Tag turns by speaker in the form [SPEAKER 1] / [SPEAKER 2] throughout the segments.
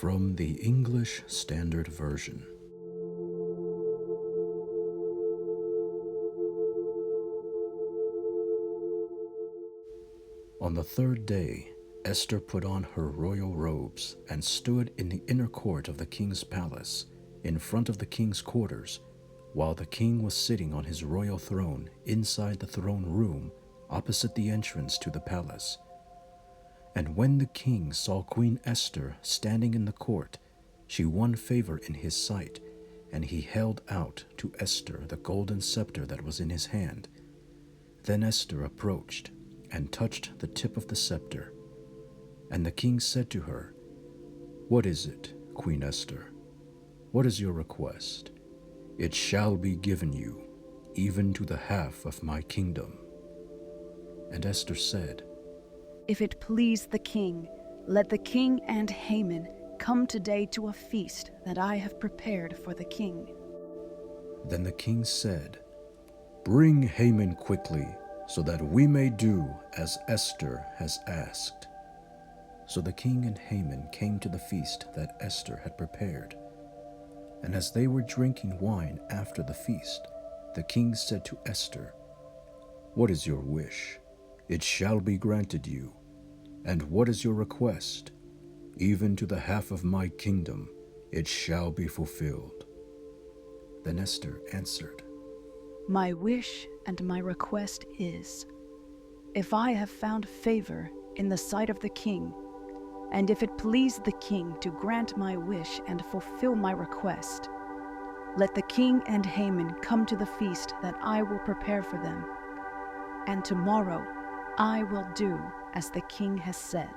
[SPEAKER 1] From the English Standard Version. On the third day, Esther put on her royal robes and stood in the inner court of the king's palace, in front of the king's quarters, while the king was sitting on his royal throne inside the throne room opposite the entrance to the palace. And when the king saw Queen Esther standing in the court, she won favor in his sight, and he held out to Esther the golden scepter that was in his hand. Then Esther approached and touched the tip of the scepter. And the king said to her, "What is it, Queen Esther? What is your request? It shall be given you, even to the half of my kingdom." And Esther said,
[SPEAKER 2] "If it please the king, let the king and Haman come today to a feast that I have prepared for the king."
[SPEAKER 1] Then the king said, "Bring Haman quickly, so that we may do as Esther has asked." So the king and Haman came to the feast that Esther had prepared. And as they were drinking wine after the feast, the king said to Esther, "What is your wish? It shall be granted you. And what is your request? Even to the half of my kingdom it shall be fulfilled." Then Esther answered,
[SPEAKER 2] "My wish and my request is, if I have found favor in the sight of the king, and if it please the king to grant my wish and fulfill my request, let the king and Haman come to the feast that I will prepare for them, and tomorrow I will do as the king has said."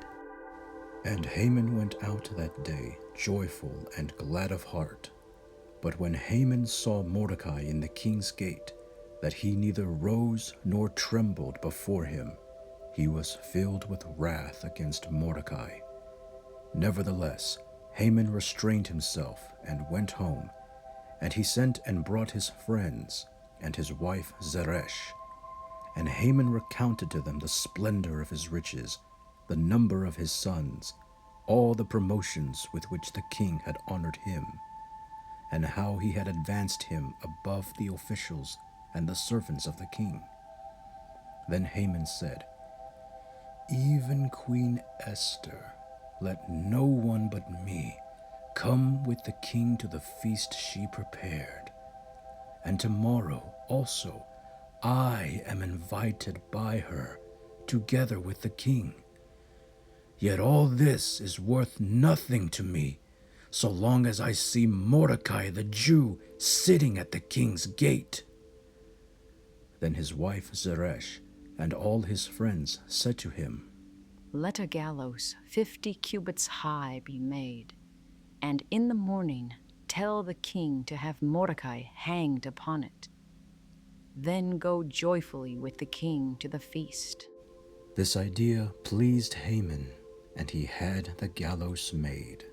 [SPEAKER 1] And Haman went out that day joyful and glad of heart. But when Haman saw Mordecai in the king's gate, that he neither rose nor trembled before him, he was filled with wrath against Mordecai. Nevertheless, Haman restrained himself and went home, and he sent and brought his friends and his wife Zeresh. And Haman recounted to them the splendor of his riches, the number of his sons, all the promotions with which the king had honored him, and how he had advanced him above the officials and the servants of the king. Then Haman said, "Even Queen Esther, let no one but me come with the king to the feast she prepared. And tomorrow also I am invited by her, together with the king. Yet all this is worth nothing to me, so long as I see Mordecai the Jew sitting at the king's gate." Then his wife Zeresh and all his friends said to him,
[SPEAKER 3] "Let a gallows 50 cubits high be made, and in the morning tell the king to have Mordecai hanged upon it. Then go joyfully with the king to the feast."
[SPEAKER 1] This idea pleased Haman, and he had the gallows made.